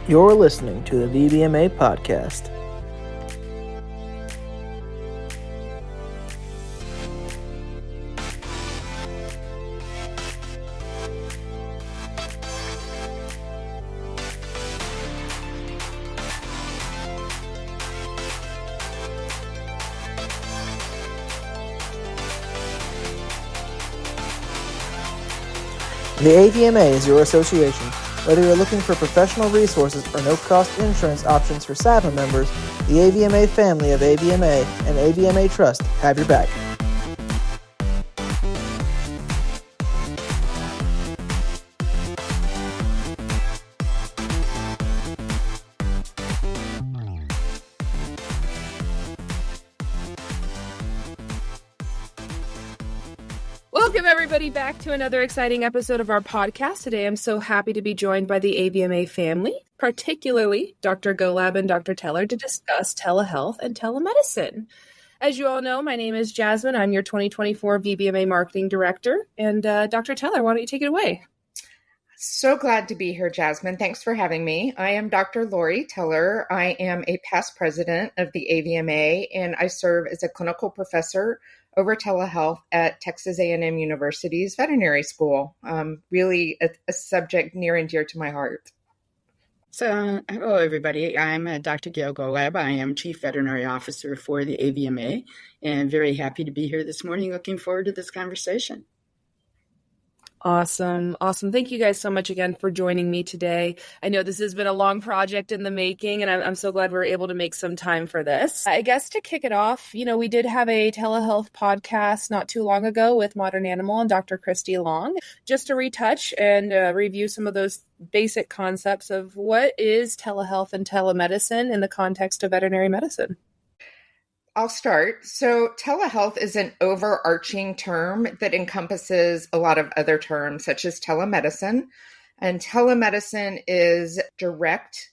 You're listening to the VBMA podcast. The AVMA is your association. Whether you're looking for professional resources or no-cost insurance options for SAPA members, the AVMA family of AVMA and AVMA Trust have your back. Welcome, everybody, back to another exciting episode of our podcast. Today, I'm so happy to be joined by the AVMA family, particularly Dr. Golab and Dr. Teller, to discuss telehealth and telemedicine. As you all know, my name is Jasmine. I'm your 2024 VBMA Marketing Director. And Dr. Teller, why don't you take it away? So glad to be here, Jasmine. Thanks for having me. I am Dr. Lori Teller. I am a past president of the AVMA, and I serve as a clinical professor over telehealth at Texas A&M University's veterinary school. Really a subject near and dear to my heart. So, hello, everybody. I'm Dr. Gail Golab. I am Chief Veterinary Officer for the AVMA, and very happy to be here this morning. Looking forward to this conversation. Awesome. Thank you guys so much again for joining me today. I know this has been a long project in the making, and I'm so glad we're able to make some time for this. I guess to kick it off, we did have a telehealth podcast not too long ago with Modern Animal and Dr. Christy Long, just to retouch and review some of those basic concepts of what is telehealth and telemedicine in the context of veterinary medicine. I'll start. So telehealth is an overarching term that encompasses a lot of other terms, such as telemedicine. And telemedicine is direct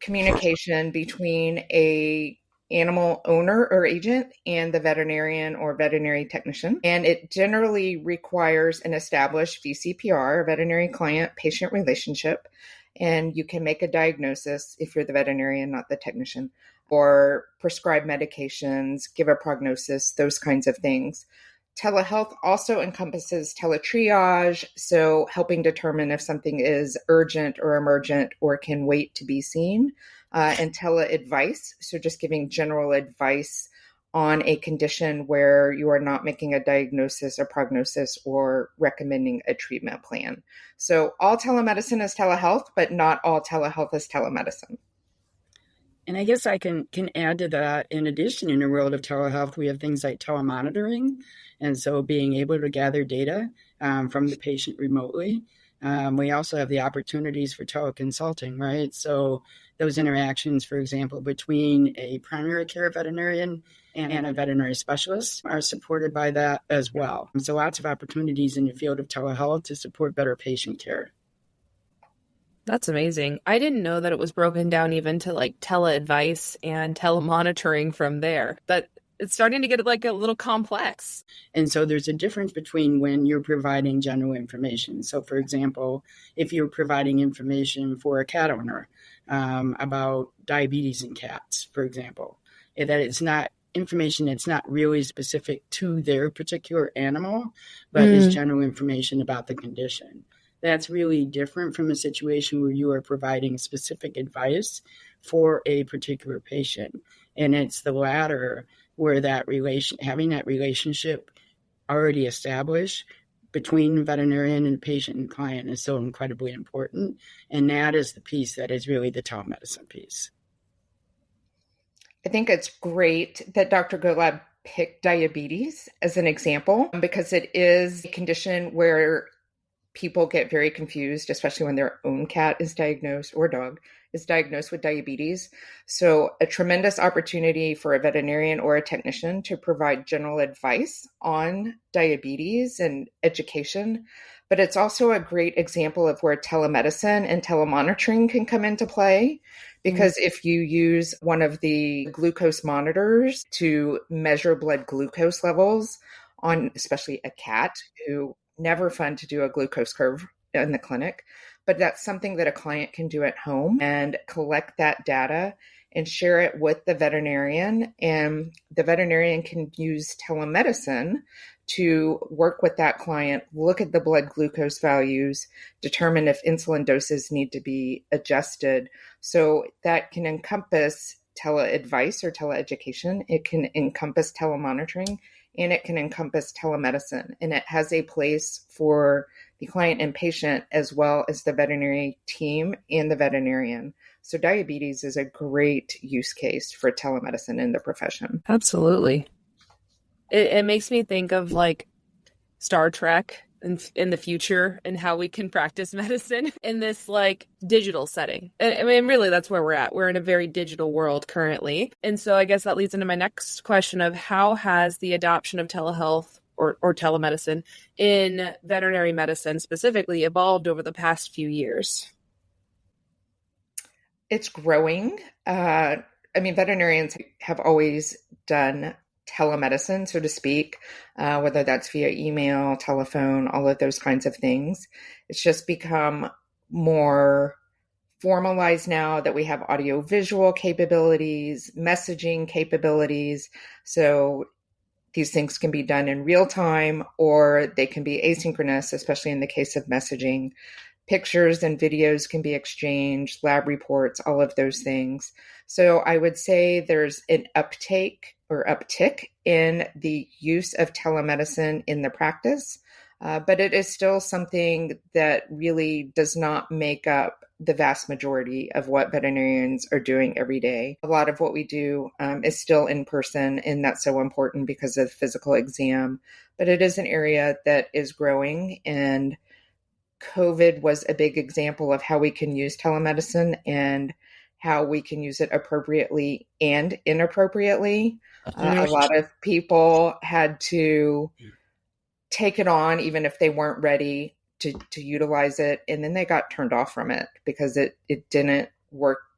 communication between a animal owner or agent and the veterinarian or veterinary technician. And it generally requires an established VCPR, a veterinary client-patient relationship. And you can make a diagnosis if you're the veterinarian, not the technician, or prescribe medications, give a prognosis, those kinds of things. Telehealth also encompasses teletriage, so helping determine if something is urgent or emergent or can wait to be seen, and teleadvice, so just giving general advice on a condition where you are not making a diagnosis or prognosis or recommending a treatment plan. So all telemedicine is telehealth, but not all telehealth is telemedicine. And I guess I can add to that. In addition, in the world of telehealth, we have things like telemonitoring. And so being able to gather data from the patient remotely. We also have the opportunities for teleconsulting, right? So those interactions, for example, between a primary care veterinarian and a veterinary specialist are supported by that as well. So lots of opportunities in the field of telehealth to support better patient care. That's amazing. I didn't know that it was broken down even to like teleadvice and telemonitoring from there. But it's starting to get like a little complex. And so there's a difference between when you're providing general information. So for example, if you're providing information for a cat owner about diabetes in cats, for example, that it's not information that's not really specific to their particular animal, but is general information about the condition. That's really different from a situation where you are providing specific advice for a particular patient. And it's the latter where having that relationship already established between the veterinarian and patient and client is so incredibly important. And that is the piece that is really the telemedicine piece. I think it's great that Dr. Golab picked diabetes as an example, because it is a condition where people get very confused, especially when their own cat is diagnosed or dog is diagnosed with diabetes. So a tremendous opportunity for a veterinarian or a technician to provide general advice on diabetes and education. But it's also a great example of where telemedicine and telemonitoring can come into play. Because if you use one of the glucose monitors to measure blood glucose levels on especially a cat who never fun to do a glucose curve in the clinic. but that's something that a client can do at home and collect that data and share it with the veterinarian. And the veterinarian can use telemedicine to work with that client, look at the blood glucose values, determine if insulin doses need to be adjusted. So that can encompass teleadvice or teleeducation. It can encompass telemonitoring, and it can encompass telemedicine. And it has a place for the client and patient as well as the veterinary team and the veterinarian. So diabetes is a great use case for telemedicine in the profession. Absolutely. It makes me think of like Star Trek in the future and how we can practice medicine in this like digital setting. I mean, really, that's where we're at. We're in a very digital world currently. And so I guess that leads into my next question of how has the adoption of telehealth or telemedicine in veterinary medicine specifically evolved over the past few years? It's growing. Veterinarians have always done telemedicine, so to speak, whether that's via email, telephone, all of those kinds of things. It's just become more formalized now that we have audio-visual capabilities, messaging capabilities. So these things can be done in real time, or they can be asynchronous, especially in the case of messaging. Pictures and videos can be exchanged, lab reports, all of those things. So I would say there's an uptick in the use of telemedicine in the practice, but it is still something that really does not make up the vast majority of what veterinarians are doing every day. A lot of what we do is still in person, and that's so important because of physical exam, but it is an area that is growing, and COVID was a big example of how we can use telemedicine and how we can use it appropriately and inappropriately. A lot of people had to take it on even if they weren't ready to utilize it, and then they got turned off from it because it didn't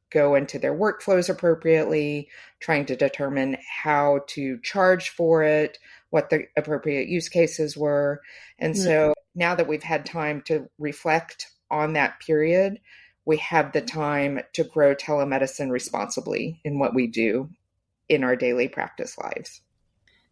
go into their workflows appropriately, trying to determine how to charge for it, what the appropriate use cases were. And so now that we've had time to reflect on that period, we have the time to grow telemedicine responsibly in what we do in our daily practice lives.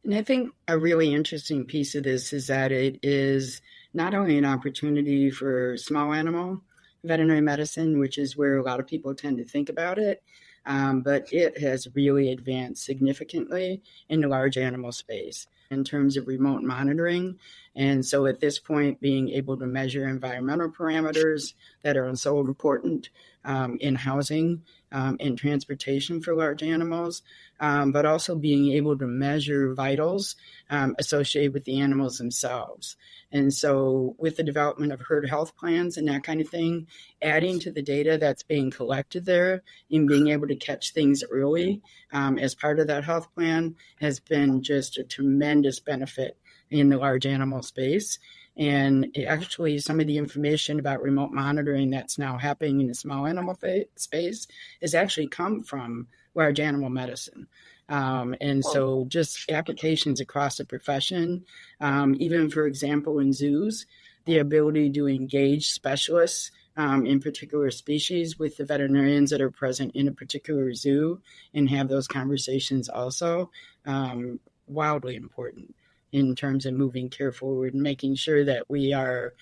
And I think a really interesting piece of this is that it is not only an opportunity for small animal veterinary medicine, which is where a lot of people tend to think about it, but it has really advanced significantly in the large animal space in terms of remote monitoring. And so at this point, being able to measure environmental parameters that are so important in housing and transportation for large animals, but also being able to measure vitals associated with the animals themselves. And so with the development of herd health plans and that kind of thing, adding to the data that's being collected there and being able to catch things early as part of that health plan has been just a tremendous benefit in the large animal space. And actually, some of the information about remote monitoring that's now happening in the small animal space has actually come from large animal medicine. So just applications across the profession, even, for example, in zoos, the ability to engage specialists in particular species with the veterinarians that are present in a particular zoo and have those conversations also, wildly important in terms of moving care forward and making sure that we are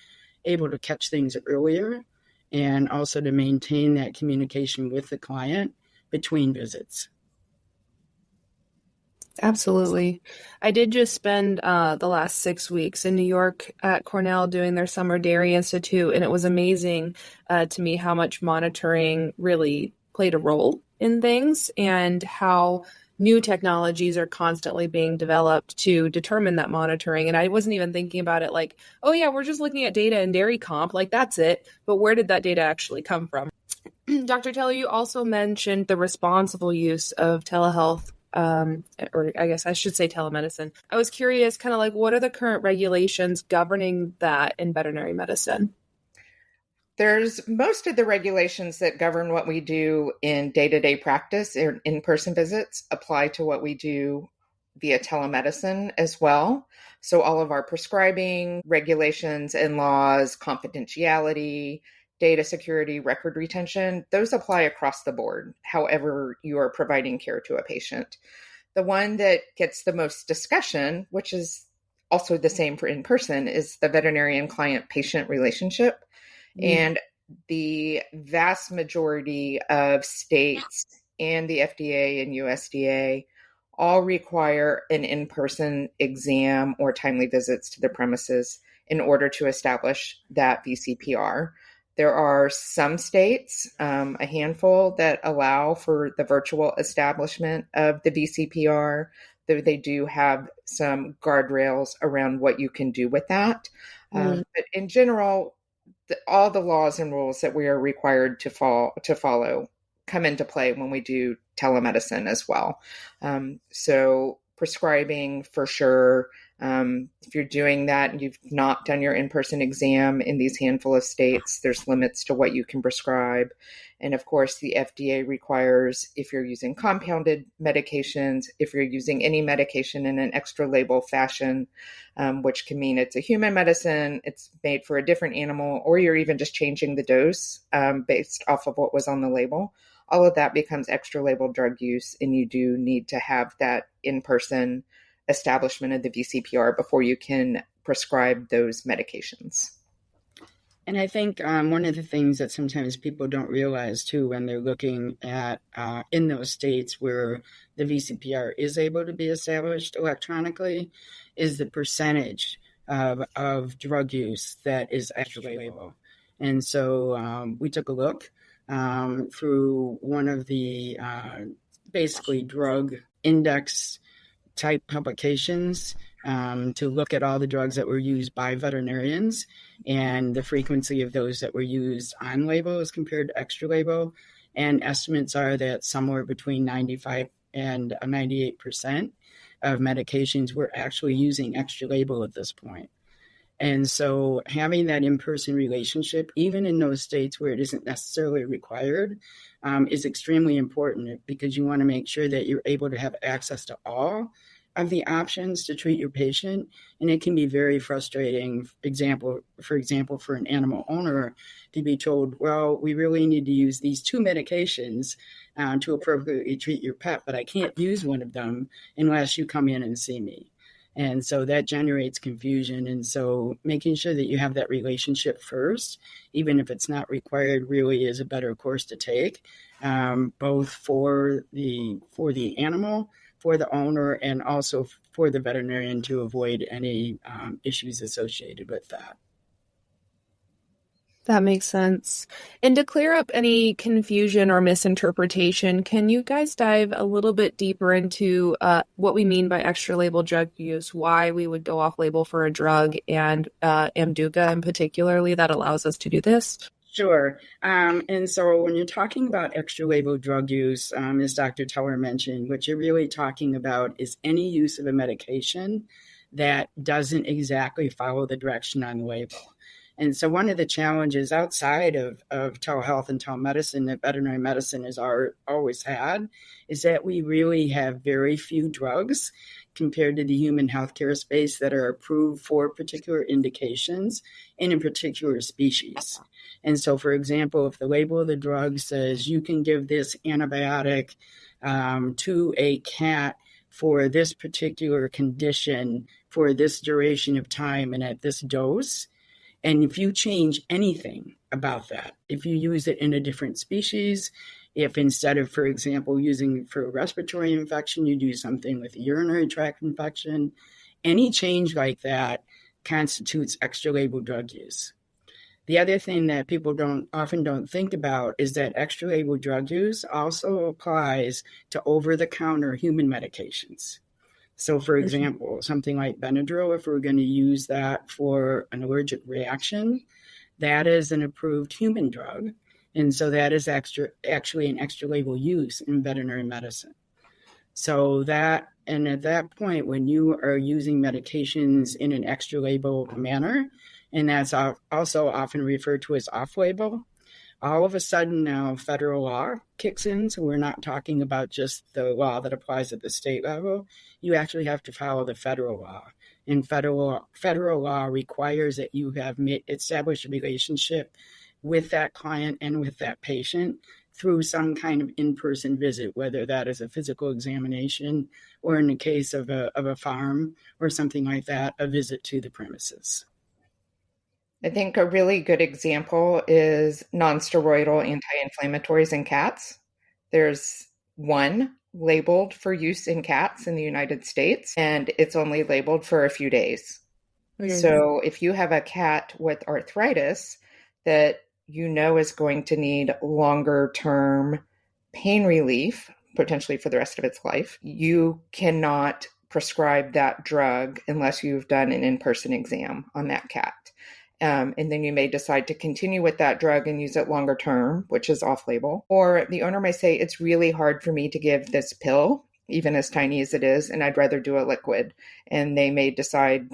able to catch things earlier and also to maintain that communication with the client between visits. Absolutely. I did just spend the last 6 weeks in New York at Cornell doing their Summer Dairy Institute, and it was amazing to me how much monitoring really played a role in things and how new technologies are constantly being developed to determine that monitoring. And I wasn't even thinking about it like, oh yeah, we're just looking at data in dairy comp, like that's it. But where did that data actually come from? Dr. Teller, you also mentioned the responsible use of telehealth, or I guess I should say telemedicine. I was curious, kind of like, what are the current regulations governing that in veterinary medicine? There's most of the regulations that govern what we do in day-to-day practice or in-person visits apply to what we do via telemedicine as well. So all of our prescribing regulations and laws, confidentiality, data security, record retention, those apply across the board, however you are providing care to a patient. The one that gets the most discussion, which is also the same for in-person, is the veterinarian client-patient relationship. And the vast majority of states and the FDA and USDA all require an in-person exam or timely visits to the premises in order to establish that VCPR. There are some states, a handful, that allow for the virtual establishment of the VCPR, though they do have some guardrails around what you can do with that. But in general, all the laws and rules that we are required to follow come into play when we do telemedicine as well. So prescribing for sure. If you're doing that and you've not done your in-person exam in these handful of states, there's limits to what you can prescribe. And of course, the FDA requires, if you're using compounded medications, if you're using any medication in an extra label fashion, which can mean it's a human medicine, it's made for a different animal, or you're even just changing the dose based off of what was on the label, all of that becomes extra label drug use, and you do need to have that in-person establishment of the VCPR before you can prescribe those medications. And I think one of the things that sometimes people don't realize too when they're looking at in those states where the VCPR is able to be established electronically is the percentage of drug use that is actually label. And so we took a look through one of the basically drug index type publications to look at all the drugs that were used by veterinarians and the frequency of those that were used on label as compared to extra label. And estimates are that somewhere between 95 and 98% of medications were actually using extra label at this point. And so having that in-person relationship, even in those states where it isn't necessarily required, is extremely important because you want to make sure that you're able to have access to all of the options to treat your patient. And it can be very frustrating, for example, for an animal owner to be told, well, we really need to use these 2 medications to appropriately treat your pet, but I can't use one of them unless you come in and see me. And so that generates confusion. And so making sure that you have that relationship first, even if it's not required, really is a better course to take, both for the animal, for the owner, and also for the veterinarian to avoid any issues associated with that. That makes sense. And to clear up any confusion or misinterpretation, can you guys dive a little bit deeper into what we mean by extra label drug use, why we would go off label for a drug, and Amduga in particularly that allows us to do this? Sure. And so when you're talking about extra label drug use, as Dr. Teller mentioned, what you're really talking about is any use of a medication that doesn't exactly follow the direction on the label. And so one of the challenges outside of telehealth and telemedicine that veterinary medicine has always had is that we really have very few drugs compared to the human healthcare space that are approved for particular indications in a particular species. And so, for example, if the label of the drug says you can give this antibiotic to a cat for this particular condition for this duration of time and at this dose, and if you change anything about that, if you use it in a different species, if instead of, for example, using for a respiratory infection, you do something with a urinary tract infection, any change like that constitutes extra label drug use. The other thing that people often don't think about is that extra label drug use also applies to over-the-counter human medications. So, for example, something like Benadryl, if we're going to use that for an allergic reaction, that is an approved human drug. And so that is actually an extra label use in veterinary medicine. So at that point, when you are using medications in an extra label manner, and that's also often referred to as off label, all of a sudden now federal law kicks in. So we're not talking about just the law that applies at the state level. You actually have to follow the federal law. And federal law requires that you have established a relationship with that client and with that patient through some kind of in-person visit, whether that is a physical examination or, in the case of a farm or something like that, a visit to the premises. I think a really good example is nonsteroidal anti-inflammatories in cats. There's one labeled for use in cats in the United States, and it's only labeled for a few days. So if you have a cat with arthritis that you know is going to need longer term pain relief, potentially for the rest of its life, you cannot prescribe that drug unless you've done an in-person exam on that cat. And then you may decide to continue with that drug and use it longer term, which is off-label. Or the owner may say, it's really hard for me to give this pill, even as tiny as it is, and I'd rather do a liquid. And they may decide,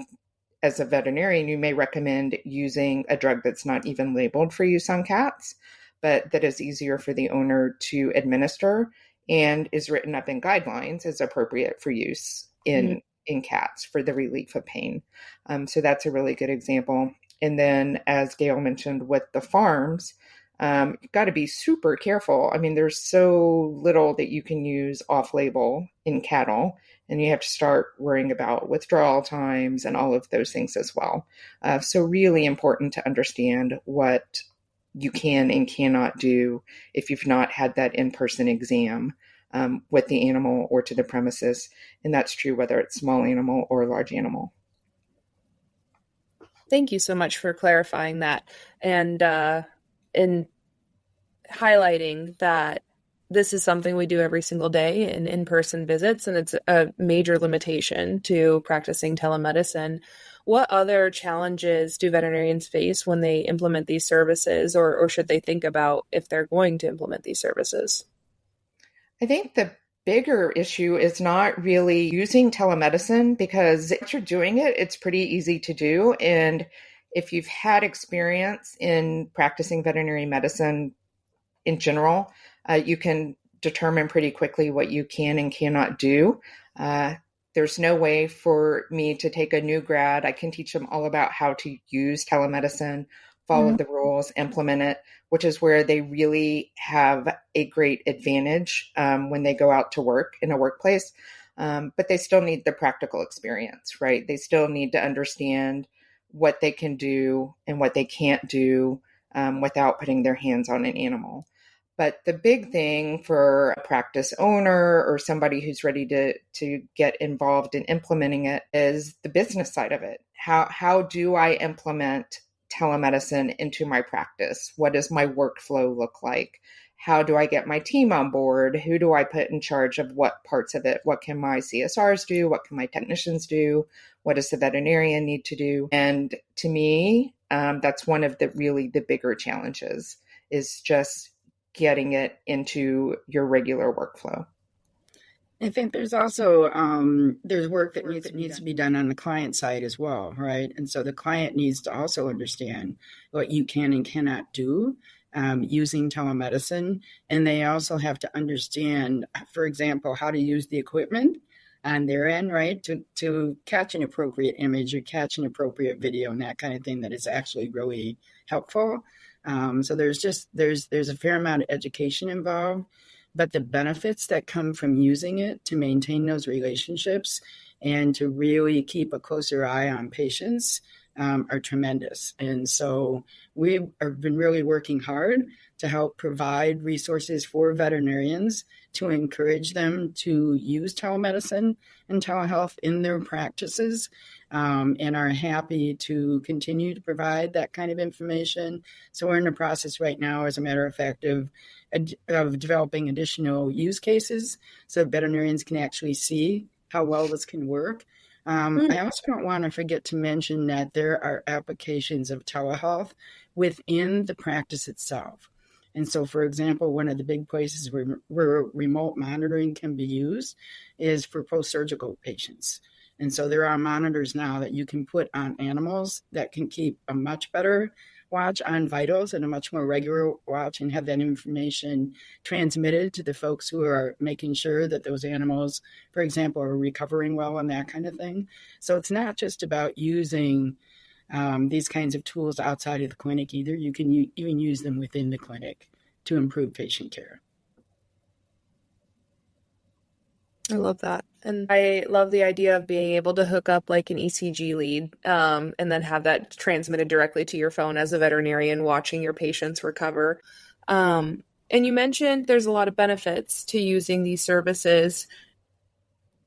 as a veterinarian, you may recommend using a drug that's not even labeled for use on cats, but that is easier for the owner to administer and is written up in guidelines as appropriate for use in cats for the relief of pain. So that's a really good example. And then, as Gail mentioned, with the farms, you've got to be super careful. I mean, there's so little that you can use off-label in cattle, and you have to start worrying about withdrawal times and all of those things as well. So really important to understand what you can and cannot do if you've not had that in-person exam with the animal or to the premises. And that's true whether it's small animal or large animal. Thank you so much for clarifying that and highlighting that this is something we do every single day in in-person visits, and it's a major limitation to practicing telemedicine. What other challenges do veterinarians face when they implement these services, or should they think about if they're going to implement these services? I think the bigger issue is not really using telemedicine, because if you're doing it, it's pretty easy to do. And if you've had experience in practicing veterinary medicine in general, you can determine pretty quickly what you can and cannot do. There's no way for me to take a new grad. I can teach them all about how to use telemedicine, follow the rules, implement it, which is where they really have a great advantage when they go out to work in a workplace. But they still need the practical experience, right? They still need to understand what they can do and what they can't do without putting their hands on an animal. But the big thing for a practice owner or somebody who's ready to get involved in implementing it is the business side of it. How do I implement telemedicine into my practice? What does my workflow look like? How do I get my team on board? Who do I put in charge of what parts of it? What can my CSRs do? What can my technicians do? What does the veterinarian need to do? And to me, that's one of the bigger challenges, is just getting it into your regular workflow. I think there's also there's work that needs to be done on the client side as well, right? And so the client needs to also understand what you can and cannot do using telemedicine, and they also have to understand, for example, how to use the equipment on their end, right, to catch an appropriate image or catch an appropriate video and that kind of thing that is actually really helpful. So there's a fair amount of education involved. But the benefits that come from using it to maintain those relationships and to really keep a closer eye on patients are tremendous. And so we have been really working hard to help provide resources for veterinarians to encourage them to use telemedicine and telehealth in their practices, and are happy to continue to provide that kind of information. So we're in the process right now, as a matter of fact, of developing additional use cases so veterinarians can actually see how well this can work. I also don't want to forget to mention that there are applications of telehealth within the practice itself. And so, for example, one of the big places where remote monitoring can be used is for post-surgical patients. And so there are monitors now that you can put on animals that can keep a much better watch on vitals and a much more regular watch, and have that information transmitted to the folks who are making sure that those animals, for example, are recovering well and that kind of thing. So it's not just about using these kinds of tools outside of the clinic either. You can even use them within the clinic to improve patient care. I love that. And I love the idea of being able to hook up like an ECG lead and then have that transmitted directly to your phone as a veterinarian watching your patients recover. And you mentioned there's a lot of benefits to using these services,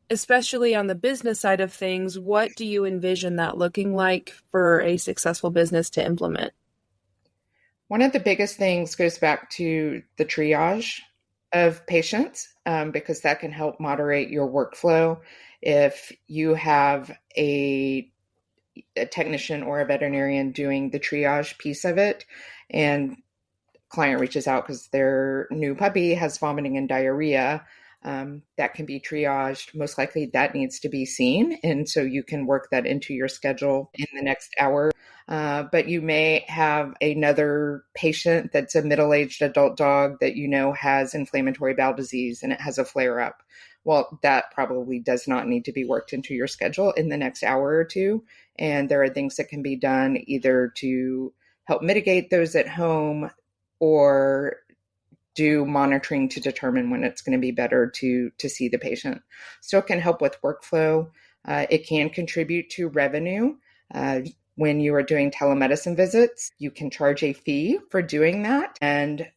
especially on the business side of things. What do you envision that looking like for a successful business to implement? One of the biggest things goes back to the triage of patients, because that can help moderate your workflow. If you have a technician or a veterinarian doing the triage piece of it, and client reaches out because their new puppy has vomiting and diarrhea, that can be triaged. Most likely that needs to be seen. And so you can work that into your schedule in the next hour. But you may have another patient that's a middle-aged adult dog that you know has inflammatory bowel disease and it has a flare-up. Well, that probably does not need to be worked into your schedule in the next hour or two. And there are things that can be done either to help mitigate those at home or do monitoring to determine when it's going to be better to see the patient. So it can help with workflow. It can contribute to revenue. When you are doing telemedicine visits, you can charge a fee for doing that, and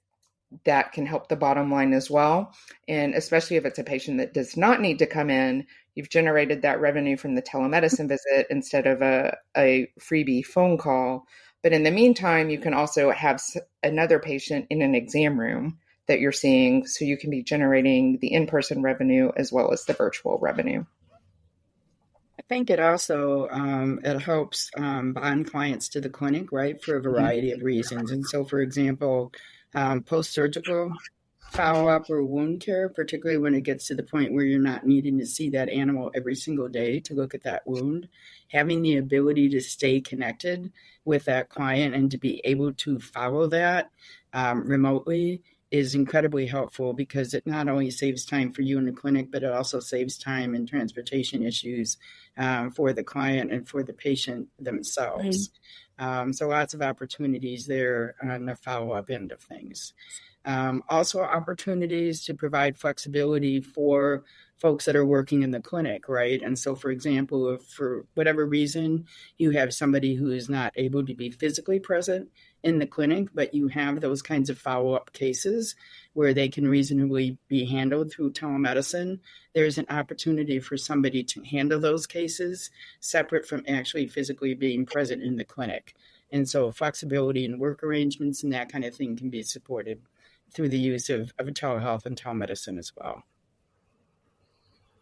that can help the bottom line as well. And especially if it's a patient that does not need to come in, you've generated that revenue from the telemedicine visit instead of a freebie phone call. But in the meantime, you can also have another patient in an exam room that you're seeing, so you can be generating the in-person revenue as well as the virtual revenue. I think it also it helps bond clients to the clinic, right, for a variety of reasons. And so, for example, post-surgical follow-up or wound care, particularly when it gets to the point where you're not needing to see that animal every single day to look at that wound, having the ability to stay connected with that client and to be able to follow that remotely is incredibly helpful, because it not only saves time for you in the clinic, but it also saves time in transportation issues for the client and for the patient themselves. So lots of opportunities there on the follow-up end of things. Also opportunities to provide flexibility for folks that are working in the clinic, right? And so, for example, if for whatever reason you have somebody who is not able to be physically present in the clinic, but you have those kinds of follow-up cases where they can reasonably be handled through telemedicine, there's an opportunity for somebody to handle those cases separate from actually physically being present in the clinic. And so flexibility in work arrangements and that kind of thing can be supported through the use of telehealth and telemedicine as well.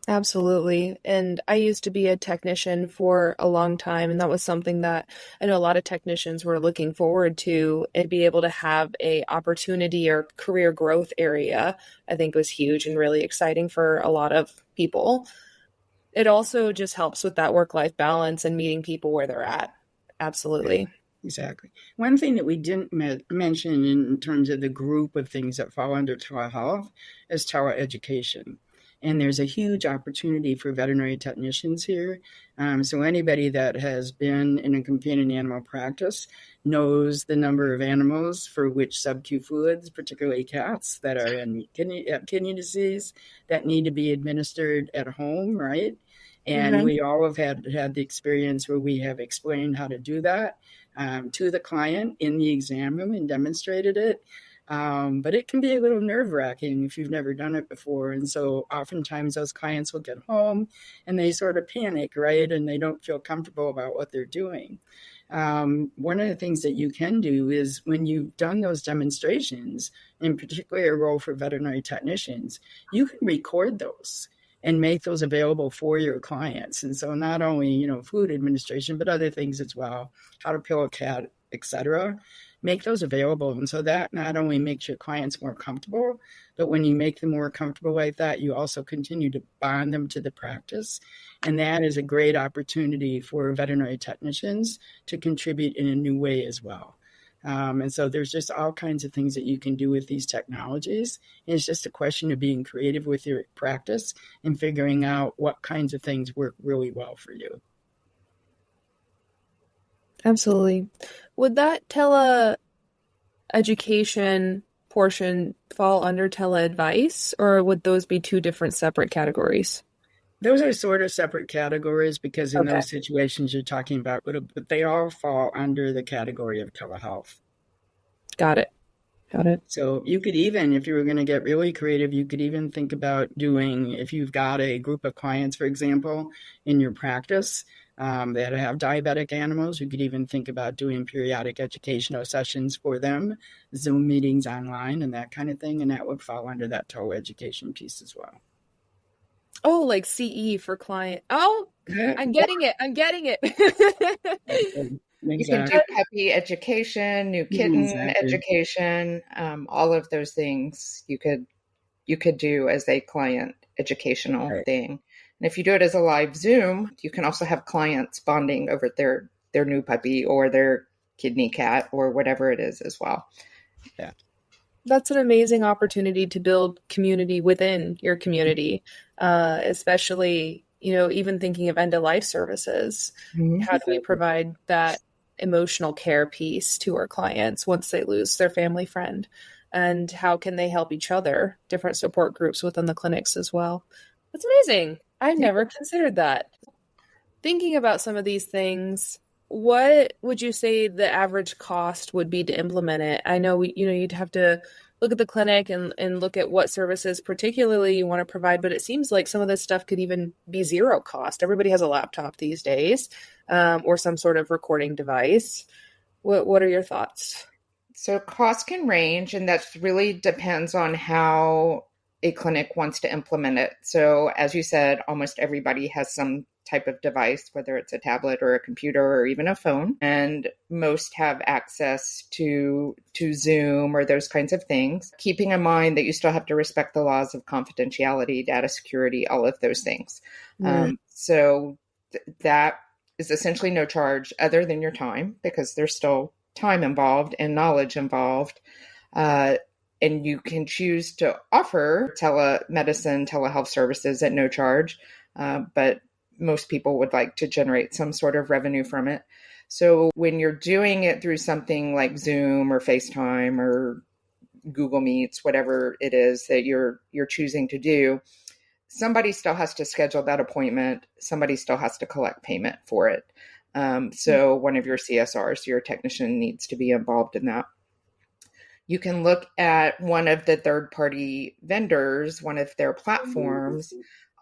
Absolutely. And I used to be a technician for a long time, and that was something that I know a lot of technicians were looking forward to, and be able to have a opportunity or career growth area, I think was huge and really exciting for a lot of people. It also just helps with that work-life balance and meeting people where they're at. Absolutely. Yeah, exactly. One thing that we didn't mention in terms of the group of things that fall under telehealth is teleeducation. And there's a huge opportunity for veterinary technicians here. So anybody that has been in a companion animal practice knows the number of animals for which sub-Q fluids, particularly cats that are in kidney disease, that need to be administered at home, right? And we all have had the experience where we have explained how to do that to the client in the exam room and demonstrated it. But it can be a little nerve-wracking if you've never done it before. And so oftentimes those clients will get home and they sort of panic, right? And they don't feel comfortable about what they're doing. One of the things that you can do is when you've done those demonstrations, in particular a role for veterinary technicians, you can record those and make those available for your clients. And so not only, food administration, but other things as well, how to pill a cat, etc. Make those available. And so that not only makes your clients more comfortable, but when you make them more comfortable like that, you also continue to bond them to the practice. And that is a great opportunity for veterinary technicians to contribute in a new way as well. And so there's just all kinds of things that you can do with these technologies. And it's just a question of being creative with your practice and figuring out what kinds of things work really well for you. Absolutely. Would that education portion fall under teleadvice, or would those be two different separate categories? Those are sort of separate categories because in Okay. those situations you're talking about, but they all fall under the category of telehealth. Got it. Got it. So you could even, if you were going to get really creative, you could even think about doing, if you've got a group of clients, for example, in your practice that have diabetic animals, you could even think about doing periodic educational sessions for them, Zoom meetings online and that kind of thing. And that would fall under that teleeducation piece as well. Oh, like CE for client. Oh, I'm getting it. I'm getting it. You can do puppy education, new kitten education, all of those things you could do as a client educational thing. And if you do it as a live Zoom, you can also have clients bonding over their new puppy or their kidney cat or whatever it is as well. Yeah. That's an amazing opportunity to build community within your community, especially, even thinking of end-of-life services. Mm-hmm. How do we provide that emotional care piece to our clients once they lose their family friend? And how can they help each other, different support groups within the clinics as well? That's amazing. I've never considered that. Thinking about some of these things, what would you say the average cost would be to implement it? I know you'd have to look at the clinic and look at what services particularly you want to provide, but it seems like some of this stuff could even be zero cost. Everybody has a laptop these days, or some sort of recording device. What are your thoughts? So cost can range, and that really depends on how a clinic wants to implement it. So as you said, almost everybody has some type of device, whether it's a tablet or a computer or even a phone, and most have access to Zoom or those kinds of things, keeping in mind that you still have to respect the laws of confidentiality, data security, all of those things. So that is essentially no charge other than your time, because there's still time involved and knowledge involved. And you can choose to offer telemedicine, telehealth services at no charge, but most people would like to generate some sort of revenue from it. So when you're doing it through something like Zoom or FaceTime or Google Meets, whatever it is that you're choosing to do, somebody still has to schedule that appointment. Somebody still has to collect payment for it. So one of your CSRs, your technician, needs to be involved in that. You can look at one of the third-party vendors, one of their platforms.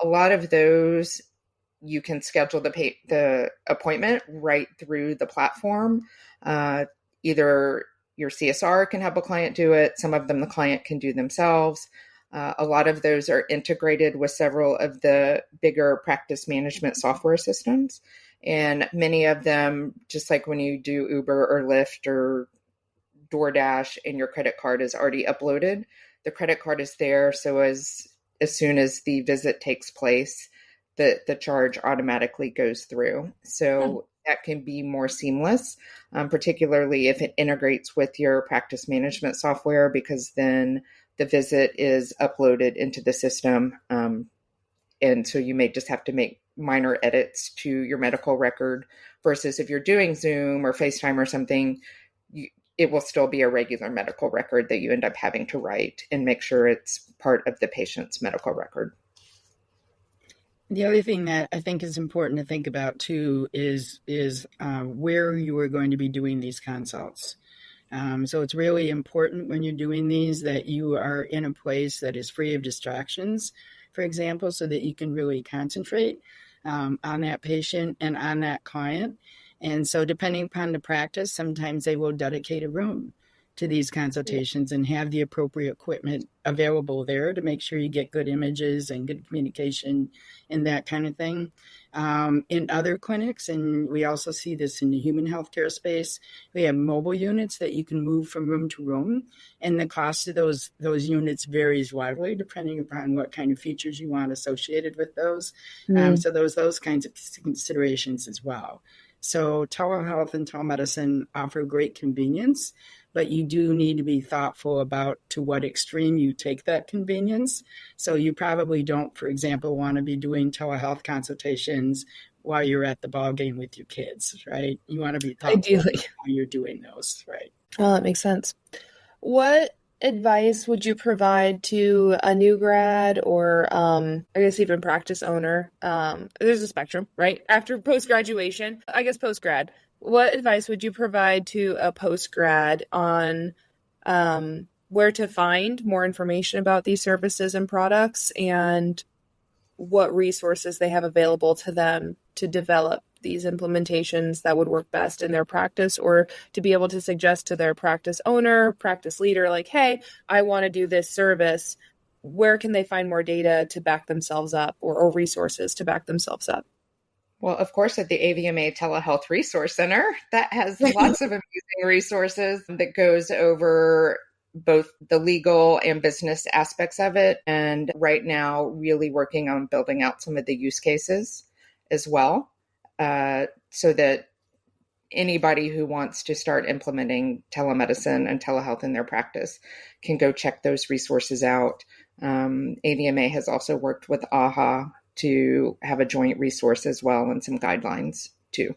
A lot of those, you can schedule the appointment right through the platform. Either your CSR can have a client do it. Some of them the client can do themselves. A lot of those are integrated with several of the bigger practice management software systems. And many of them, just like when you do Uber or Lyft or DoorDash and your credit card is already uploaded, the credit card is there. So as soon as the visit takes place, the charge automatically goes through. So that can be more seamless, particularly if it integrates with your practice management software, because then the visit is uploaded into the system. And so you may just have to make minor edits to your medical record, versus if you're doing Zoom or FaceTime or something, it will still be a regular medical record that you end up having to write and make sure it's part of the patient's medical record. The other thing that I think is important to think about too is where you are going to be doing these consults. So it's really important when you're doing these that you are in a place that is free of distractions, for example, so that you can really concentrate on that patient and on that client. And so depending upon the practice, sometimes they will dedicate a room to these consultations and have the appropriate equipment available there to make sure you get good images and good communication and that kind of thing. In other clinics, and we also see this in the human healthcare space, we have mobile units that you can move from room to room, and the cost of those units varies widely depending upon what kind of features you want associated with those. So those kinds of considerations as well. So telehealth and telemedicine offer great convenience, but you do need to be thoughtful about to what extreme you take that convenience. So you probably don't, for example, want to be doing telehealth consultations while you're at the ball game with your kids, right? You want to be thoughtful Ideally. about how you're doing those, right? Well, that makes sense. What advice would you provide to a new grad or I guess even practice owner? There's a spectrum, right? After post-graduation, I guess post-grad. What advice would you provide to a post-grad on where to find more information about these services and products and what resources they have available to them to develop these implementations that would work best in their practice, or to be able to suggest to their practice owner, practice leader, like, hey, I want to do this service. Where can they find more data to back themselves up or resources to back themselves up? Well, of course, at the AVMA Telehealth Resource Center, that has lots of amazing resources that goes over both the legal and business aspects of it. And right now, really working on building out some of the use cases as well, so that anybody who wants to start implementing telemedicine and telehealth in their practice can go check those resources out. AVMA has also worked with AHA to have a joint resource as well and some guidelines too.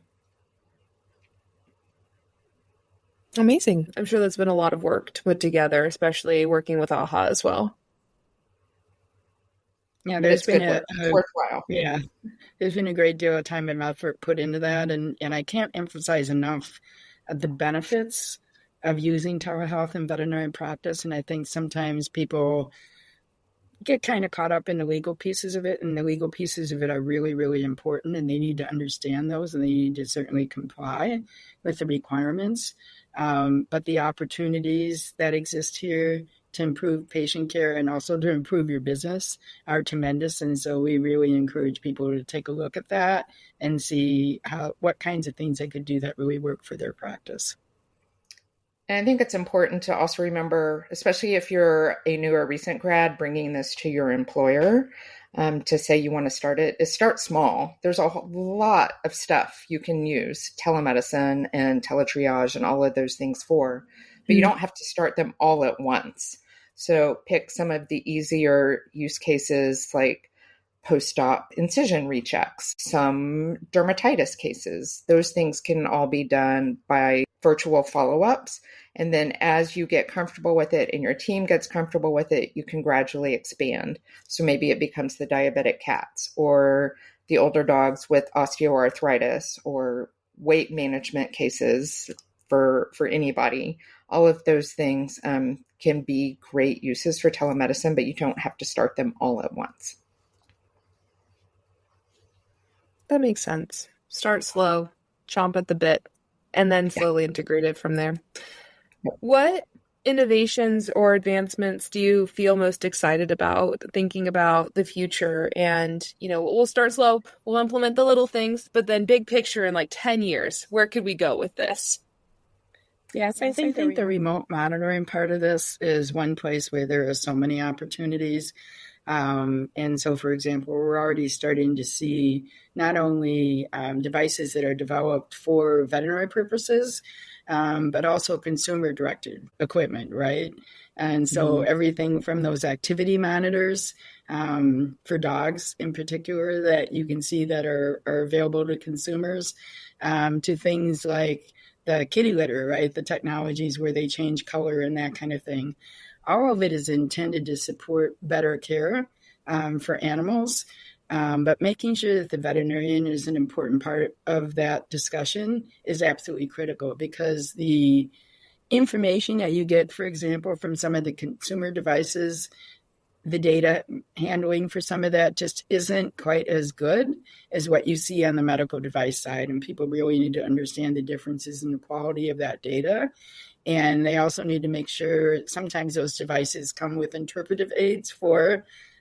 Amazing. I'm sure that's been a lot of work to put together, especially working with AHA as well. Yeah, there's been worthwhile. Yeah, there's been a great deal of time and effort put into that, and I can't emphasize enough the benefits of using telehealth in veterinary practice. And I think sometimes people get kind of caught up in the legal pieces of it, and the legal pieces of it are really, really important, and they need to understand those, and they need to certainly comply with the requirements. But the opportunities that exist here to improve patient care and also to improve your business are tremendous. And so we really encourage people to take a look at that and see what kinds of things they could do that really work for their practice. And I think it's important to also remember, especially if you're a new or recent grad, bringing this to your employer, to say you want to start it, is start small. There's a lot of stuff you can use telemedicine and teletriage and all of those things for, but you don't have to start them all at once. So pick some of the easier use cases like post-op incision rechecks, some dermatitis cases. Those things can all be done by virtual follow-ups. And then as you get comfortable with it and your team gets comfortable with it, you can gradually expand. So maybe it becomes the diabetic cats or the older dogs with osteoarthritis or weight management cases for anybody. All of those things can be great uses for telemedicine, but you don't have to start them all at once. That makes sense. Start slow, chomp at the bit, and then slowly integrate it from there. What innovations or advancements do you feel most excited about thinking about the future? And, we'll start slow, we'll implement the little things, but then big picture in like 10 years, where could we go with this? Yes, I think the remote monitoring part of this is one place where there are so many opportunities. And so, for example, we're already starting to see not only devices that are developed for veterinary purposes, but also consumer-directed equipment, right? And so everything from those activity monitors for dogs in particular that you can see that are available to consumers, to things like the kitty litter, right? The technologies where they change color and that kind of thing. All of it is intended to support better care for animals, but making sure that the veterinarian is an important part of that discussion is absolutely critical, because the information that you get, for example, from some of the consumer devices, the data handling for some of that just isn't quite as good as what you see on the medical device side. And people really need to understand the differences in the quality of that data. And they also need to make sure sometimes those devices come with interpretive aids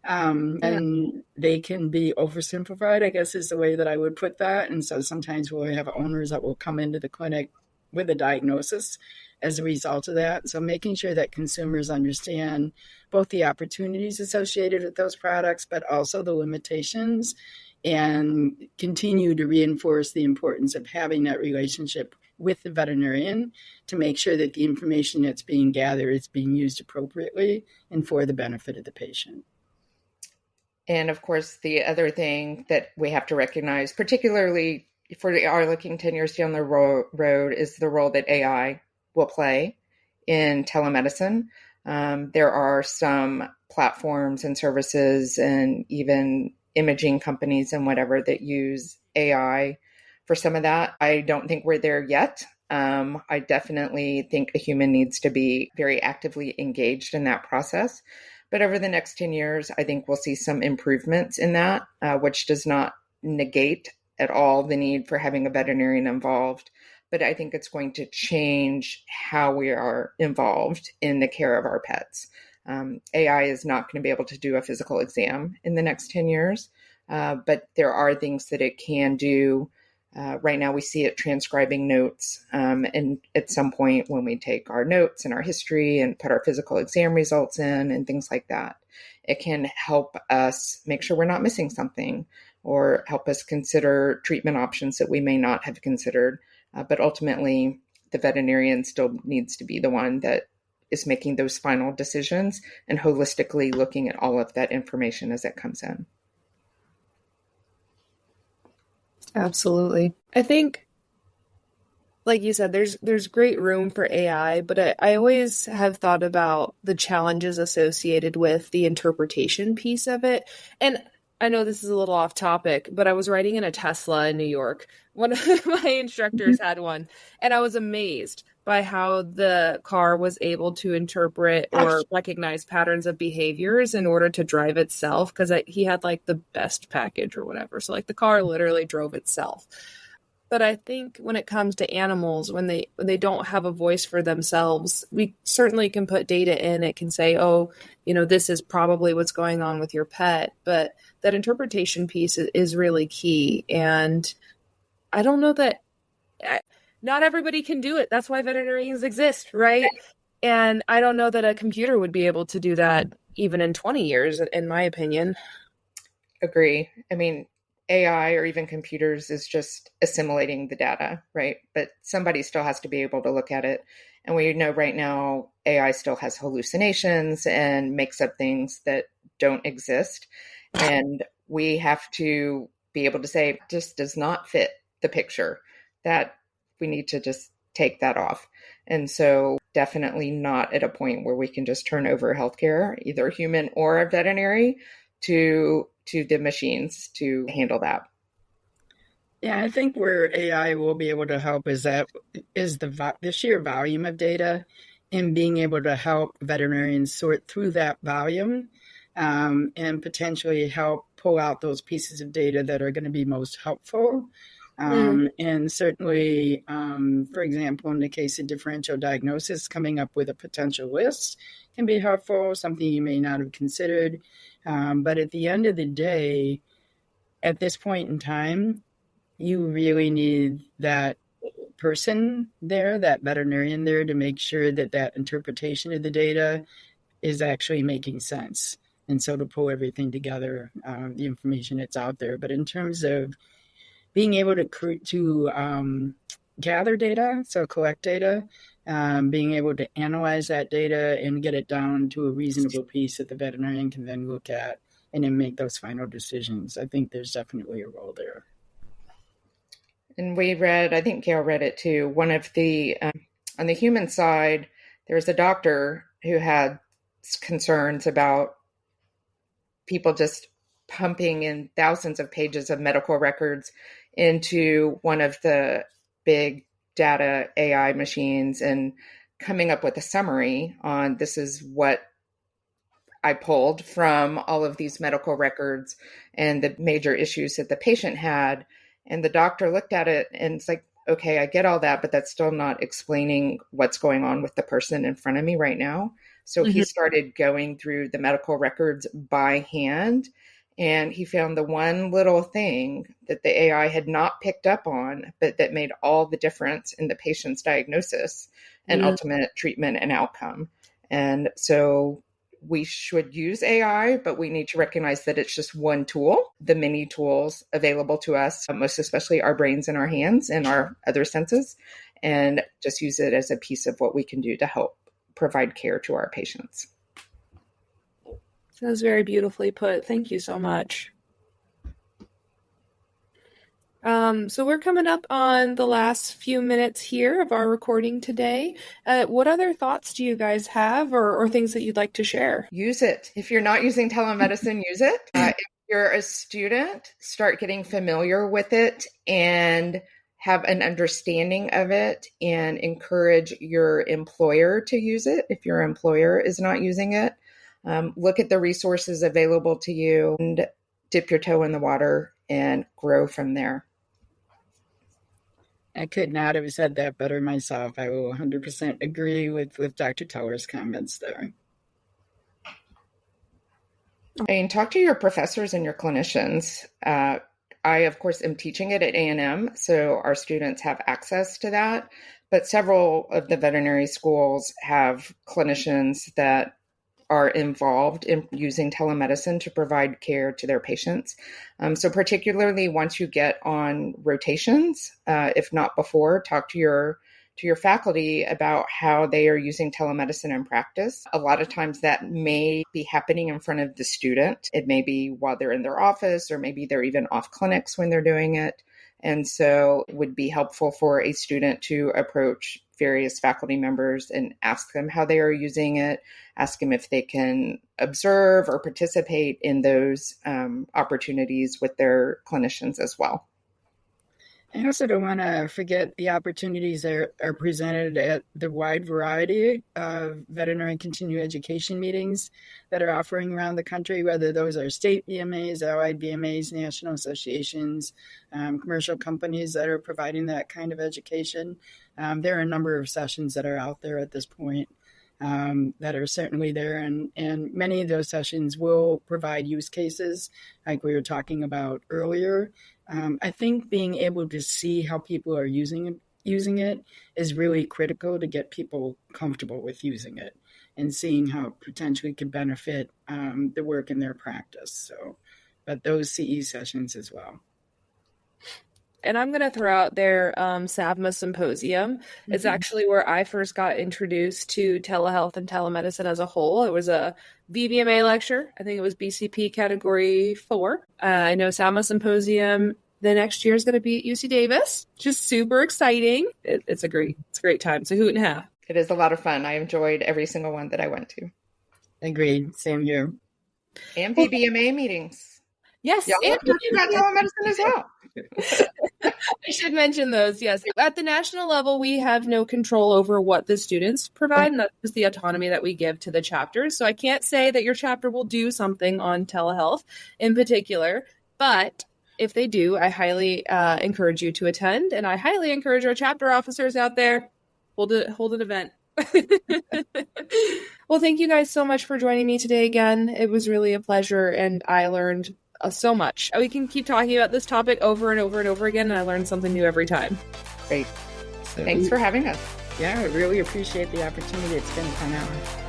and they can be oversimplified, I guess is the way that I would put that. And so sometimes we'll have owners that will come into the clinic with a diagnosis as a result of that. So making sure that consumers understand both the opportunities associated with those products, but also the limitations, and continue to reinforce the importance of having that relationship with the veterinarian to make sure that the information that's being gathered is being used appropriately and for the benefit of the patient. And of course, the other thing that we have to recognize, particularly if we are looking 10 years down the road, is the role that AI will play in telemedicine. There are some platforms and services and even imaging companies and whatever that use AI for some of that. I don't think we're there yet. I definitely think a human needs to be very actively engaged in that process. But over the next 10 years, I think we'll see some improvements in that, which does not negate at all the need for having a veterinarian involved. But I think it's going to change how we are involved in the care of our pets. AI is not going to be able to do a physical exam in the next 10 years, but there are things that it can do. Right now, we see it transcribing notes. And at some point, when we take our notes and our history and put our physical exam results in and things like that, it can help us make sure we're not missing something or help us consider treatment options that we may not have considered. But ultimately, the veterinarian still needs to be the one that is making those final decisions and holistically looking at all of that information as it comes in. Absolutely. I think, like you said, there's great room for AI, but I always have thought about the challenges associated with the interpretation piece of it. And I know this is a little off topic, but I was riding in a Tesla in New York. One of my instructors had one, and I was amazed by how the car was able to interpret or recognize patterns of behaviors in order to drive itself, because he had like the best package or whatever. So like the car literally drove itself. But I think when it comes to animals, when they don't have a voice for themselves, we certainly can put data in. It can say, oh, this is probably what's going on with your pet. But that interpretation piece is really key. And I don't know that not everybody can do it. That's why veterinarians exist, right? And I don't know that a computer would be able to do that even in 20 years, in my opinion. Agree. I mean, AI or even computers is just assimilating the data, right? But somebody still has to be able to look at it. And we know right now AI still has hallucinations and makes up things that don't exist. And we have to be able to say, just does not fit the picture, that we need to just take that off. And so definitely not at a point where we can just turn over healthcare, either human or a veterinary, to the machines to handle that. Yeah, I think where AI will be able to help is the sheer volume of data and being able to help veterinarians sort through that volume and potentially help pull out those pieces of data that are going to be most helpful. And certainly, for example, in the case of differential diagnosis, coming up with a potential list can be helpful, something you may not have considered. But at the end of the day, at this point in time, you really need that person there, that veterinarian there, to make sure that that interpretation of the data is actually making sense. And so to pull everything together, the information that's out there. But in terms of being able to gather data, so collect data, being able to analyze that data and get it down to a reasonable piece that the veterinarian can then look at and then make those final decisions. I think there's definitely a role there. And we read, I think Gail read it too, one of the, on the human side, there was a doctor who had concerns about people just pumping in thousands of pages of medical records into one of the big data AI machines and coming up with a summary on this is what I pulled from all of these medical records and the major issues that the patient had. And the doctor looked at it and it's like, okay, I get all that, but that's still not explaining what's going on with the person in front of me right now. So he started going through the medical records by hand. And he found the one little thing that the AI had not picked up on, but that made all the difference in the patient's diagnosis and ultimate treatment and outcome. And so we should use AI, but we need to recognize that it's just one tool, the many tools available to us, most especially our brains and our hands and our other senses, and just use it as a piece of what we can do to help provide care to our patients. That was very beautifully put. Thank you so much. So we're coming up on the last few minutes here of our recording today. What other thoughts do you guys have or things that you'd like to share? Use it. If you're not using telemedicine, use it. If you're a student, start getting familiar with it and have an understanding of it, and encourage your employer to use it if your employer is not using it. Look at the resources available to you and dip your toe in the water and grow from there. I could not have said that better myself. I will 100% agree with Dr. Teller's comments there. And talk to your professors and your clinicians. I, of course, am teaching it at A&M, so our students have access to that. But several of the veterinary schools have clinicians that are involved in using telemedicine to provide care to their patients. So particularly once you get on rotations, if not before, talk to your faculty about how they are using telemedicine in practice. A lot of times that may be happening in front of the student. It may be while they're in their office, or maybe they're even off clinics when they're doing it. And so it would be helpful for a student to approach various faculty members and ask them how they are using it, ask them if they can observe or participate in those opportunities with their clinicians as well. I also don't want to forget the opportunities that are presented at the wide variety of veterinary continuing education meetings that are offering around the country, whether those are state VMAs, allied VMAs, national associations, commercial companies that are providing that kind of education. There are a number of sessions that are out there at this point that are certainly there, and many of those sessions will provide use cases like we were talking about earlier. I think being able to see how people are using it is really critical to get people comfortable with using it and seeing how it potentially could benefit the work in their practice. So, but those CE sessions as well. And I'm going to throw out their SAVMA Symposium. Mm-hmm. It's actually where I first got introduced to telehealth and telemedicine as a whole. It was a VBMA lecture. I think it was BCP Category 4. I know SAVMA Symposium the next year is going to be at UC Davis. Just super exciting. It's a great time. It's a hoot and a half. It is a lot of fun. I enjoyed every single one that I went to. Agreed. Same here. And VBMA meetings. Yes. Y'all and about telemedicine as well. I should mention those, yes. At the national level, we have no control over what the students provide, and that's the autonomy that we give to the chapters. So I can't say that your chapter will do something on telehealth in particular, but if they do, I highly encourage you to attend, and I highly encourage our chapter officers out there, hold an event. Well, thank you guys so much for joining me today again. It was really a pleasure, and I learned so much. We can keep talking about this topic over and over and over again, and I learn something new every time. Great. Thanks for having us. Yeah, I really appreciate the opportunity. It's been a fun hour.